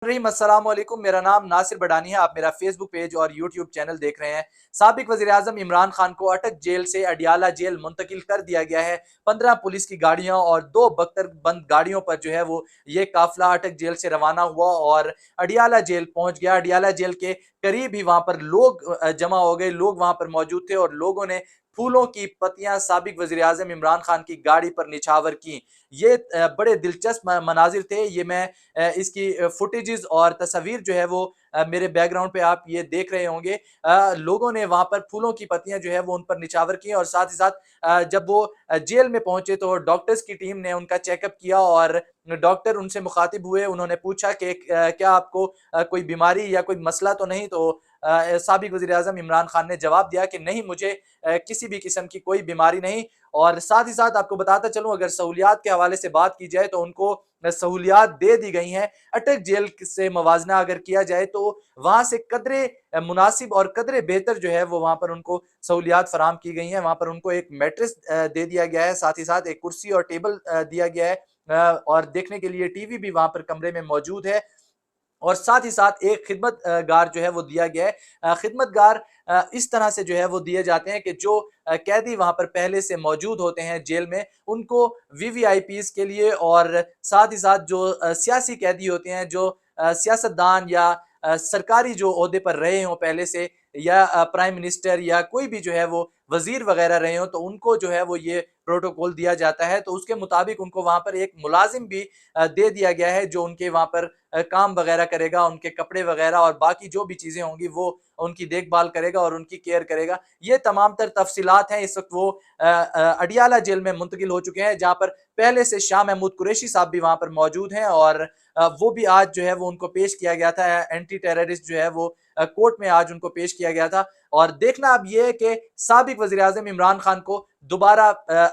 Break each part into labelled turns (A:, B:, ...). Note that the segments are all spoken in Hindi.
A: अस्सलाम वालेकुम। मेरा नाम नासिर बडानी है। आप मेरा फेसबुक पेज और यूट्यूब चैनल देख रहे हैं। साबिक वज़ीर आज़म इमरान खान को अटक जेल से अडियाला जेल मुंतकिल कर दिया गया है। 15 पुलिस की गाड़ियां और 2 बख्तरबंद गाड़ियों पर जो है वो ये काफिला अटक जेल से रवाना हुआ और अडियाला जेल पहुंच गया। अडियाला जेल के करीब ही वहां पर लोग जमा हो गए, लोग वहां पर मौजूद थे और लोगों ने फूलों की पत्तियां साबिक वज़ीर आज़म इमरान खान की गाड़ी पर निछावर की। ये बड़े दिलचस्प मनाजिर थे। ये मैं इसकी फुटेजेस और तस्वीर जो है वो मेरे बैकग्राउंड पे आप ये देख रहे होंगे। लोगों ने वहां पर फूलों की पत्तियां जो है वो उन पर निछावर की और साथ ही साथ जब वो जेल में पहुंचे तो डॉक्टर्स की टीम ने उनका चेकअप किया और डॉक्टर उनसे मुखातिब हुए। उन्होंने पूछा कि क्या आपको कोई बीमारी या कोई मसला तो नहीं? तो साबिक वज़ीर आज़म इमरान खान ने जवाब दिया कि नहीं, मुझे किसी भी किस्म की कोई बीमारी नहीं। और साथ ही साथ आपको बताता चलूं, अगर सहूलियात के हवाले से बात की जाए तो उनको सहूलियात दे दी गई हैं। अटक जेल से मवाजना अगर किया जाए तो वहां से कदरे मुनासिब और कदरे बेहतर जो है वो वहां पर उनको सहूलियात फराम की गई हैं। वहां पर उनको एक मैट्रेस दे दिया गया है, साथ ही साथ एक कुर्सी और टेबल दिया गया है और देखने के लिए टीवी भी वहां पर कमरे में मौजूद है। और साथ ही साथ एक खिदमत गार जो है वो दिया गया है। खिदमत गार इस तरह से जो है वो दिए जाते हैं कि जो कैदी वहां पर पहले से मौजूद होते हैं जेल में, उनको वीवीआईपीज के लिए और साथ ही साथ जो सियासी कैदी होते हैं, जो सियासतदान या सरकारी जो ओहदे पर रहे हों पहले से, या प्राइम मिनिस्टर या कोई भी जो है वो वजीर वगैरह रहे हो, तो उनको जो है वो ये प्रोटोकॉल दिया जाता है। तो उसके मुताबिक उनको वहां पर एक मुलाजिम भी दे दिया गया है जो उनके वहां पर काम वगैरह करेगा, उनके कपड़े वगैरह और बाकी जो भी चीजें होंगी वो उनकी देखभाल करेगा और उनकी केयर करेगा। ये तमाम तर तफसीलात हैं। इस वक्त वो अडियाला जेल में मुंतकिल हो चुके हैं, जहां पर पहले से शाह महमूद कुरैशी साहब भी वहां पर मौजूद हैं और वो भी आज जो है वो उनको पेश किया गया था। एंटी टेररिस्ट जो है वो कोर्ट में आज उनको पेश किया गया था। और देखना अब ये है कि साबिक वजीर आजम इमरान खान को दोबारा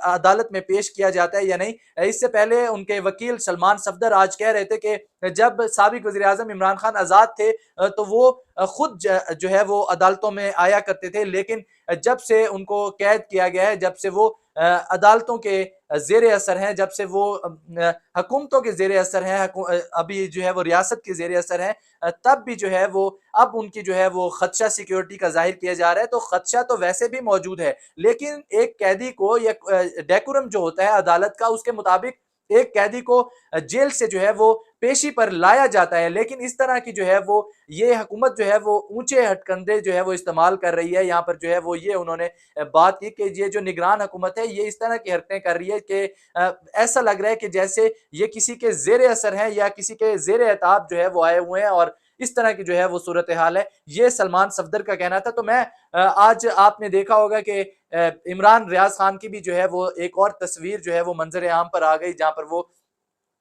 A: अदालत में पेश किया जाता है या नहीं। इससे पहले उनके वकील सलमान सफदर आज कह रहे थे कि जब साबिक वजीर आजम इमरान खान आजाद थे तो वो खुद जो है वो अदालतों में आया करते थे, लेकिन जब से उनको कैद किया गया है, जब से वो अदालतों के जेर असर हैं, जब से वो हुकूमतों के जेर असर हैं, अभी जो है वो रियासत के जेर असर हैं, तब भी जो है वो अब उनकी जो है वो खदशा सिक्योरिटी का जाहिर किया जा रहा है। तो खदशा तो वैसे भी मौजूद है, लेकिन एक कैदी को या डेकोरम जो होता है अदालत का, उसके मुताबिक एक कैदी को जेल से जो है वो पेशी पर लाया जाता है। लेकिन इस तरह की जो है वो ये हुकूमत जो है वो ऊंचे हथकंडे जो है वो इस्तेमाल कर रही है। यहाँ पर जो है वो ये उन्होंने बात की कि ये जो निगरान हुकूमत है ये इस तरह की हरकतें कर रही है कि ऐसा लग रहा है कि जैसे ये किसी के जेर असर है या किसी के जेर एताब जो है वो आए हुए हैं और इस तरह की जो है वो सूरत हाल है। ये सलमान सफदर का कहना था। तो मैं आज आपने देखा होगा कि इमरान रियाज खान की भी जो है वो एक और तस्वीर जो है वो मंजर आम पर आ गई, जहां पर वो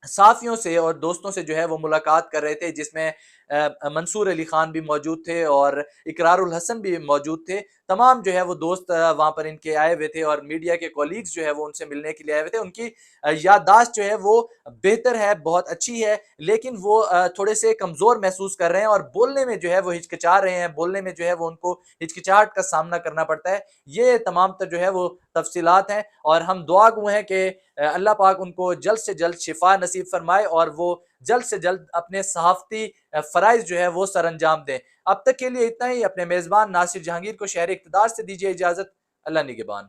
A: साथियों से और दोस्तों से जो है वो मुलाकात कर रहे थे, जिसमें मंसूर अली खान भी मौजूद थे और इकरारुल हसन भी मौजूद थे। तमाम जो है वो दोस्त वहां पर इनके आए हुए थे और मीडिया के कॉलीग्स जो है वो उनसे मिलने के लिए आए हुए थे। उनकी याददाश्त जो है वो बेहतर है, बहुत अच्छी है, लेकिन वो थोड़े से कमजोर महसूस कर रहे हैं और बोलने में जो है वो हिचकिचा रहे हैं। बोलने में जो है वो उनको हिचकिचाहट का सामना करना पड़ता है। ये तमाम जो है वो तफसीलात हैं और हम दुआ गो हैं कि अल्लाह पाक उनको जल्द से जल्द शिफा नसीब फरमाए और वो जल्द से जल्द अपने सहाफ़ती फ़राइज़ जो है वो सरअंजाम दें। अब तक के लिए इतना ही। अपने मेज़बान नासिर जहांगीर को शहर इक़्तिदार से दीजिए इजाज़त। अल्लाह निगहबान।